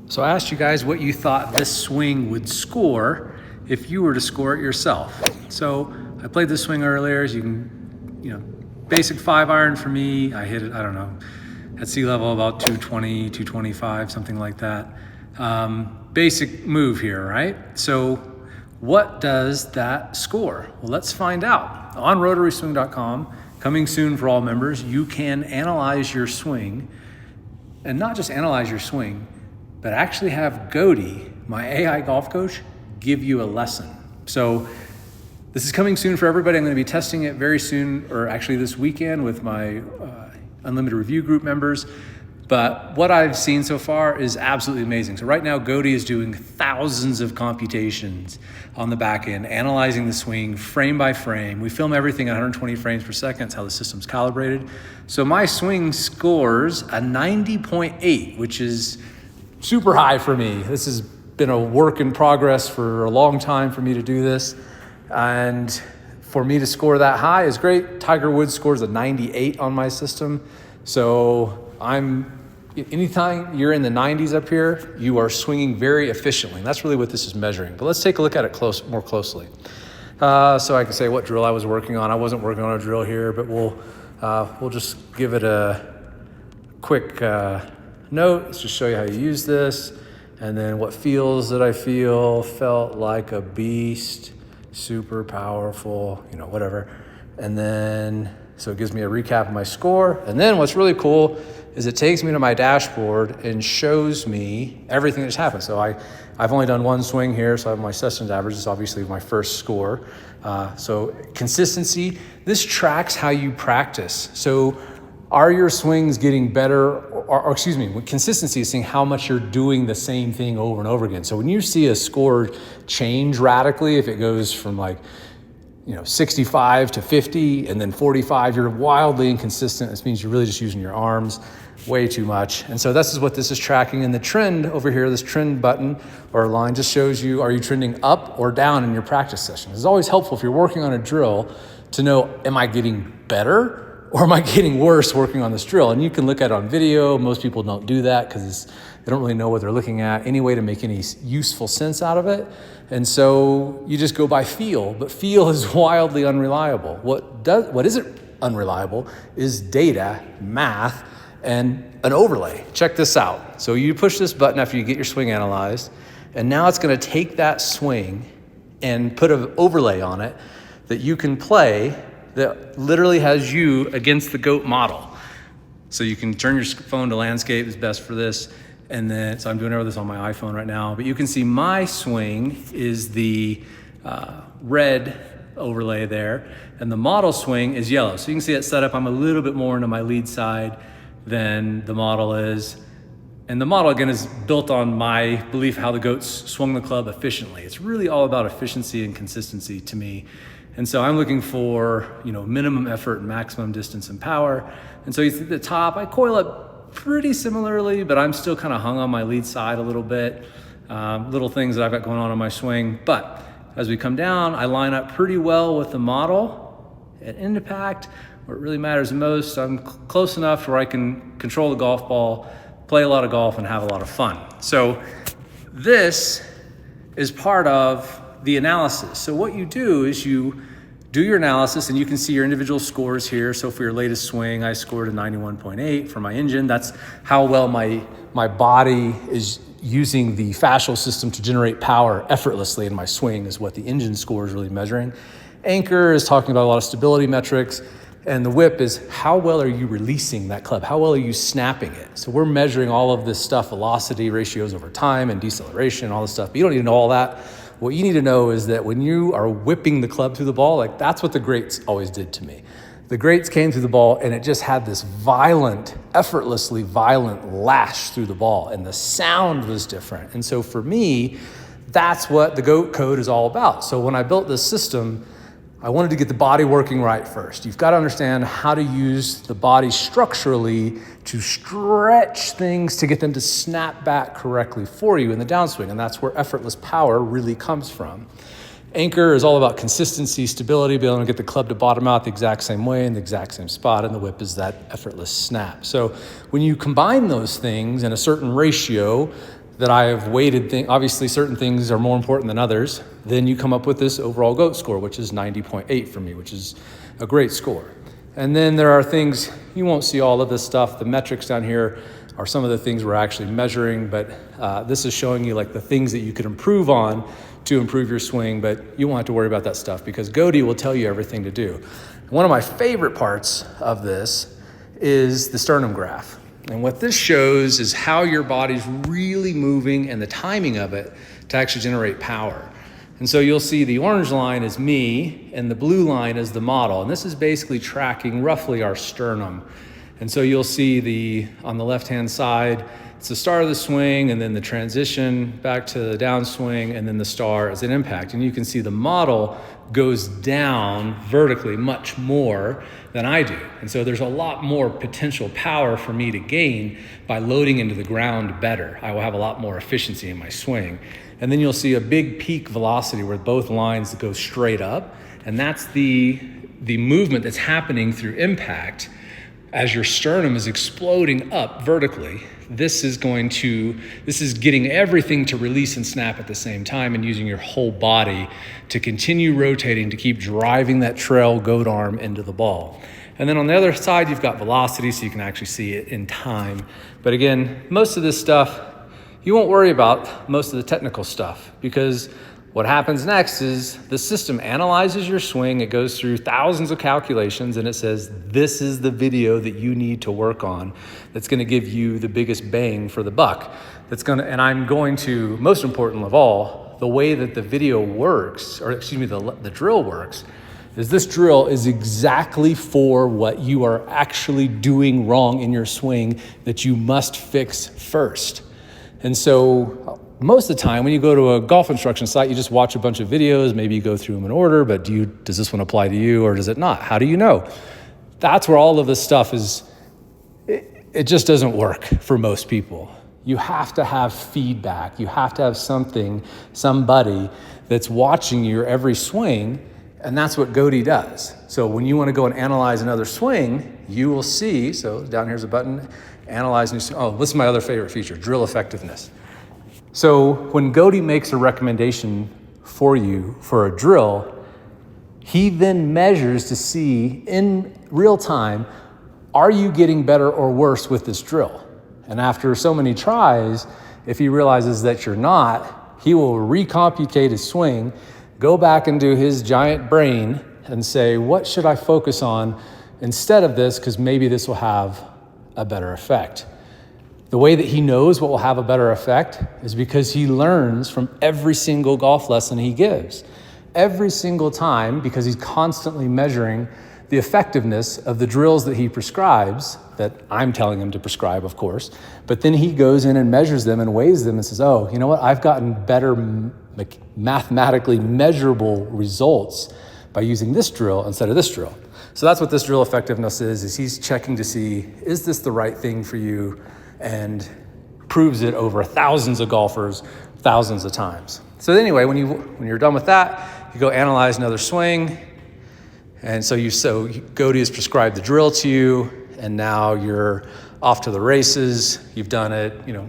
So I asked you guys what you thought this swing would score if you were to score it yourself. So I played this swing earlier, as you can, basic 5-iron for me. I hit it, I don't know, at sea level about 220, 225, something like that. Basic move here, right? So what does that score? Well, let's find out. On RotarySwing.com, coming soon for all members, you can analyze your swing, and not just analyze your swing, but actually have GOATY, my AI golf coach, give you a lesson. So this is coming soon for everybody. I'm going to be testing it very soon, or actually this weekend with my Unlimited Review Group members. But what I've seen so far is absolutely amazing. So right now, GOATY is doing thousands of computations on the back end, analyzing the swing frame by frame. We film everything at 120 frames per second. That's how the system's calibrated. So my swing scores a 90.8, which is super high for me. This has been a work in progress for a long time for me to do this. And for me to score that high is great. Tiger Woods scores a 98 on my system. So anytime you're in the 90s up here, you are swinging very efficiently. And that's really what this is measuring. But let's take a look at it more closely. So I can say what drill I was working on. I wasn't working on a drill here, but we'll just give it a quick note. Let's just show you how you use this. And then what feels that I felt like a beast, super powerful, whatever. And then, so it gives me a recap of my score. And then what's really cool is it takes me to my dashboard and shows me everything that's happened. So I've only done one swing here, so I have my sessions average. It's obviously my first score. So consistency, this tracks how you practice. So are your swings getting better, or consistency is seeing how much you're doing the same thing over and over again. So when you see a score change radically, if it goes from 65 to 50 and then 45, you're wildly inconsistent. This means you're really just using your arms way too much. And so this is what this is tracking. And the trend over here, this trend button or line just shows you, are you trending up or down in your practice session? It's always helpful if you're working on a drill to know, am I getting better or am I getting worse working on this drill? And you can look at it on video. Most people don't do that because they don't really know what they're looking at, any way to make any useful sense out of it. And so you just go by feel, but feel is wildly unreliable. What isn't unreliable is data, math, and an overlay. Check this out. So you push this button after you get your swing analyzed, and now it's going to take that swing and put an overlay on it that you can play that literally has you against the GOAT model. So you can turn your phone to landscape, is best for this. And then, so I'm doing all this on my iPhone right now, but you can see my swing is the red overlay there, and the model swing is yellow. So you can see it set up, I'm a little bit more into my lead side than the model is. And the model, again, is built on my belief how the GOATs swung the club efficiently. It's really all about efficiency and consistency to me. And so I'm looking for, minimum effort and maximum distance and power. And so you see at the top, I coil up pretty similarly, but I'm still kind of hung on my lead side a little bit. Little things that I've got going on my swing. But as we come down, I line up pretty well with the model at end impact. Where it really matters most, I'm close enough where I can control the golf ball, play a lot of golf, and have a lot of fun. So this is part of the analysis. So what you do is you do your analysis, and you can see your individual scores here. So for your latest swing, I scored a 91.8 for my engine. That's how well my body is using the fascial system to generate power effortlessly in my swing is what the engine score is really measuring. Anchor is talking about a lot of stability metrics, and the whip is how well are you releasing that club? How well are you snapping it? So we're measuring all of this stuff, velocity ratios over time and deceleration, all this stuff, but you don't need to know all that. What you need to know is that when you are whipping the club through the ball, that's what the greats always did to me. The greats came through the ball and it just had this effortlessly violent lash through the ball, and the sound was different. And so for me, that's what the GOAT code is all about. So when I built this system, I wanted to get the body working right first. You've got to understand how to use the body structurally to stretch things to get them to snap back correctly for you in the downswing. And that's where effortless power really comes from. Anchor is all about consistency, stability, being able to get the club to bottom out the exact same way in the exact same spot, and the whip is that effortless snap. So when you combine those things in a certain ratio, that I have weighted obviously certain things are more important than others, then you come up with this overall GOAT score, which is 90.8 for me, which is a great score. And then there are things, you won't see all of this stuff. The metrics down here are some of the things we're actually measuring, but this is showing you like the things that you could improve on to improve your swing, but you won't have to worry about that stuff because GOATY will tell you everything to do. One of my favorite parts of this is the sternum graph. And what this shows is how your body's really moving and the timing of it to actually generate power. And so you'll see the orange line is me and the blue line is the model. And this is basically tracking roughly our sternum. And so you'll see on the left-hand side, it's the start of the swing and then the transition back to the downswing and then the star as an impact. And you can see the model goes down vertically much more than I do. And so there's a lot more potential power for me to gain by loading into the ground better. I will have a lot more efficiency in my swing. And then you'll see a big peak velocity where both lines go straight up. And that's the movement that's happening through impact as your sternum is exploding up vertically. This is getting everything to release and snap at the same time and using your whole body to continue rotating to keep driving that trail goat arm into the ball. And then on the other side, you've got velocity, so you can actually see it in time. But again, most of this stuff, you won't worry about most of the technical stuff because what happens next is the system analyzes your swing. It goes through thousands of calculations and it says, this is the video that you need to work on that's going to give you the biggest bang for the buck. And I'm going to, most important of all, the way that the video works, or excuse me, the drill works, is this drill is exactly for what you are actually doing wrong in your swing that you must fix first. And so most of the time when you go to a golf instruction site, you just watch a bunch of videos, maybe you go through them in order, but does this one apply to you or does it not? How do you know? That's where all of this stuff is, it just doesn't work for most people. You have to have feedback. You have to have somebody that's watching your every swing, and that's what GOATY does. So when you want to go and analyze another swing, you will see, so down here's a button, analyze new swing. Oh, this is my other favorite feature, drill effectiveness. So when GOATY makes a recommendation for you for a drill, he then measures to see in real time, are you getting better or worse with this drill? And after so many tries, if he realizes that you're not, he will recomputate his swing, go back into his giant brain and say, what should I focus on instead of this? Because maybe this will have a better effect. The way that he knows what will have a better effect is because he learns from every single golf lesson he gives. Every single time, because he's constantly measuring the effectiveness of the drills that he prescribes, that I'm telling him to prescribe, of course, but then he goes in and measures them and weighs them and says, oh, you know what? I've gotten better mathematically measurable results by using this drill instead of this drill. So that's what this drill effectiveness is he's checking to see, is this the right thing for you? And proves it over thousands of golfers, thousands of times. So anyway, when you're done with that, you go analyze another swing. And so GOATY has prescribed the drill to you, and now you're off to the races. You've done it, you've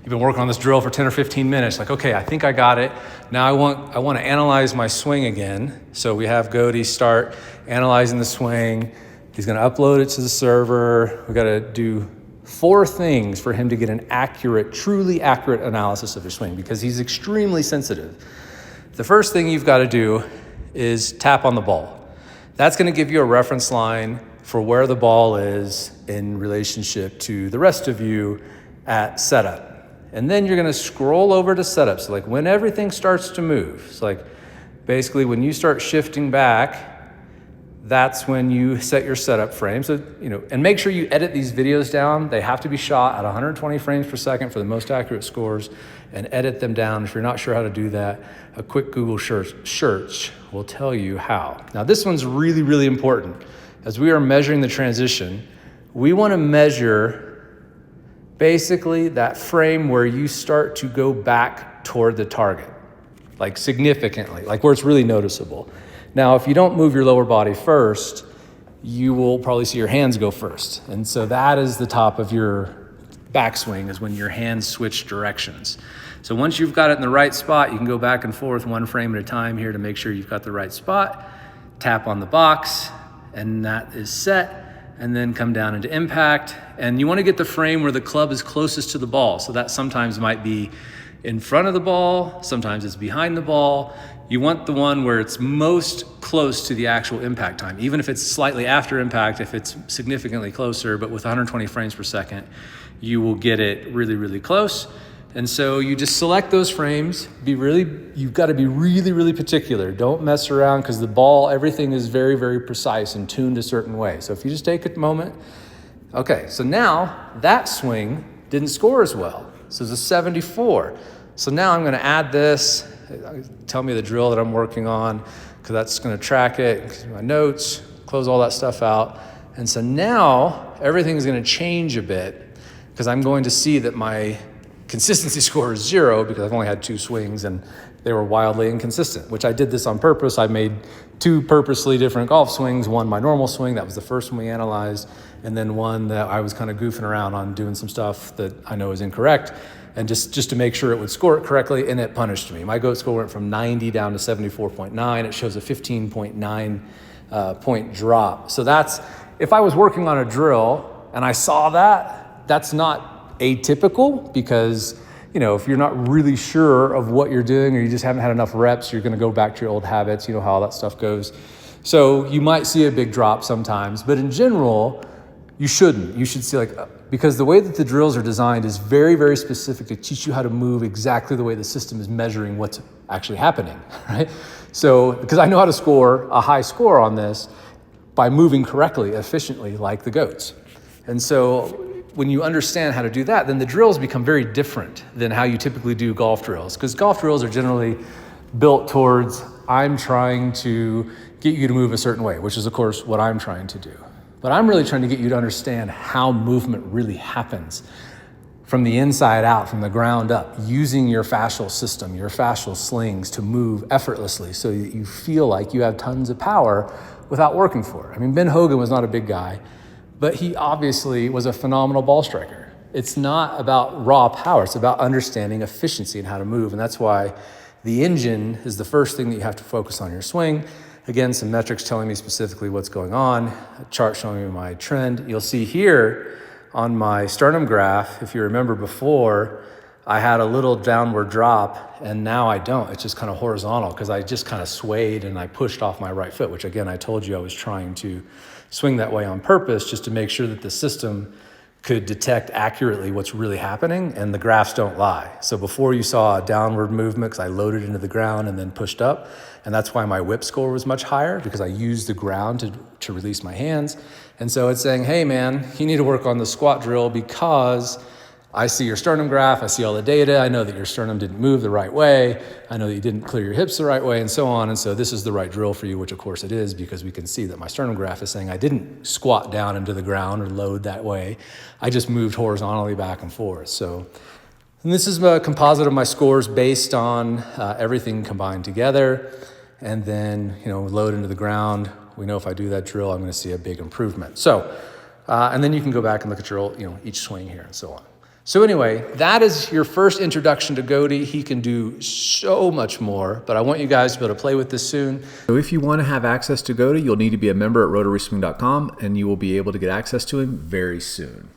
been working on this drill for 10 or 15 minutes. Like, okay, I think I got it. Now I want to analyze my swing again. So we have GOATY start analyzing the swing. He's going to upload it to the server. We got to do 4 things for him to get an truly accurate analysis of your swing because he's extremely sensitive. The first thing you've got to do is tap on the ball. That's going to give you a reference line for where the ball is in relationship to the rest of you at setup. And then you're going to scroll over to setup. So like when everything starts to move, it's like basically when you start shifting back, that's when you set your setup frame. So, and make sure you edit these videos down. They have to be shot at 120 frames per second for the most accurate scores, and edit them down. If you're not sure how to do that, a quick Google search will tell you how. Now, this one's really, really important. As we are measuring the transition, we want to measure basically that frame where you start to go back toward the target, like significantly, like where it's really noticeable. Now, if you don't move your lower body first, you will probably see your hands go first. And so that is the top of backswing is when your hands switch directions. So once you've got it in the right spot, you can go back and forth one frame at a time here to make sure you've got the right spot. Tap on the box, and that is set, and then come down into impact. And you want to get the frame where the club is closest to the ball. So that sometimes might be in front of the ball, sometimes it's behind the ball. You want the one where it's most close to the actual impact time, even if it's slightly after impact, if it's significantly closer, but with 120 frames per second, you will get it really, really close. And so you just select those frames, you've got to be really, really particular. Don't mess around, because the ball, everything is very, very precise and tuned a certain way. So if you just take a moment, okay, so now that swing didn't score as well. So it's a 74. So now I'm gonna add this, tell me the drill that I'm working on, because that's gonna track it, my notes, close all that stuff out. And so now everything's gonna change a bit, because I'm going to see that my consistency score is 0 because I've only had 2 swings and they were wildly inconsistent, which I did this on purpose. I made 2 purposely different golf swings, one my normal swing, that was the first one we analyzed, and then one that I was kind of goofing around on, doing some stuff that I know is incorrect, and just to make sure it would score it correctly, and it punished me. My GOAT score went from 90 down to 74.9. It shows a 15.9 point drop. So that's, if I was working on a drill and I saw that, that's not atypical, because if you're not really sure of what you're doing, or you just haven't had enough reps, you're gonna go back to your old habits, you know how all that stuff goes. So you might see a big drop sometimes, but in general, you shouldn't. You should see, because the way that the drills are designed is very, very specific to teach you how to move exactly the way the system is measuring what's actually happening, right? So, because I know how to score a high score on this by moving correctly, efficiently, like the GOATs. And so when you understand how to do that, then the drills become very different than how you typically do golf drills, because golf drills are generally built towards, I'm trying to get you to move a certain way, which is, of course, what I'm trying to do. But I'm really trying to get you to understand how movement really happens from the inside out, from the ground up, using your fascial system, your fascial slings to move effortlessly so that you feel like you have tons of power without working for it. I mean, Ben Hogan was not a big guy, but he obviously was a phenomenal ball striker. It's not about raw power, it's about understanding efficiency and how to move. And that's why the engine is the first thing that you have to focus on your swing. Again, some metrics telling me specifically what's going on, a chart showing me my trend. You'll see here on my sternum graph, if you remember before, I had a little downward drop, and now I don't. It's just kind of horizontal, because I just kind of swayed and I pushed off my right foot, which again, I told you I was trying to swing that way on purpose, just to make sure that the system could detect accurately what's really happening, and the graphs don't lie. So before you saw a downward movement, because I loaded into the ground and then pushed up, and that's why my whip score was much higher, because I used the ground to release my hands. And so it's saying, hey man, you need to work on the squat drill, because I see your sternum graph, I see all the data, I know that your sternum didn't move the right way, I know that you didn't clear your hips the right way, and so on. And so this is the right drill for you, which of course it is, because we can see that my sternum graph is saying I didn't squat down into the ground or load that way. I just moved horizontally back and forth. So, and this is a composite of my scores based on everything combined together. And then, load into the ground. We know if I do that drill, I'm gonna see a big improvement. So, and then you can go back and look at your, each swing here and so on. So anyway, that is your first introduction to GOATY. He can do so much more, but I want you guys to be able to play with this soon. So if you want to have access to GOATY, you'll need to be a member at RotarySwing.com, and you will be able to get access to him very soon.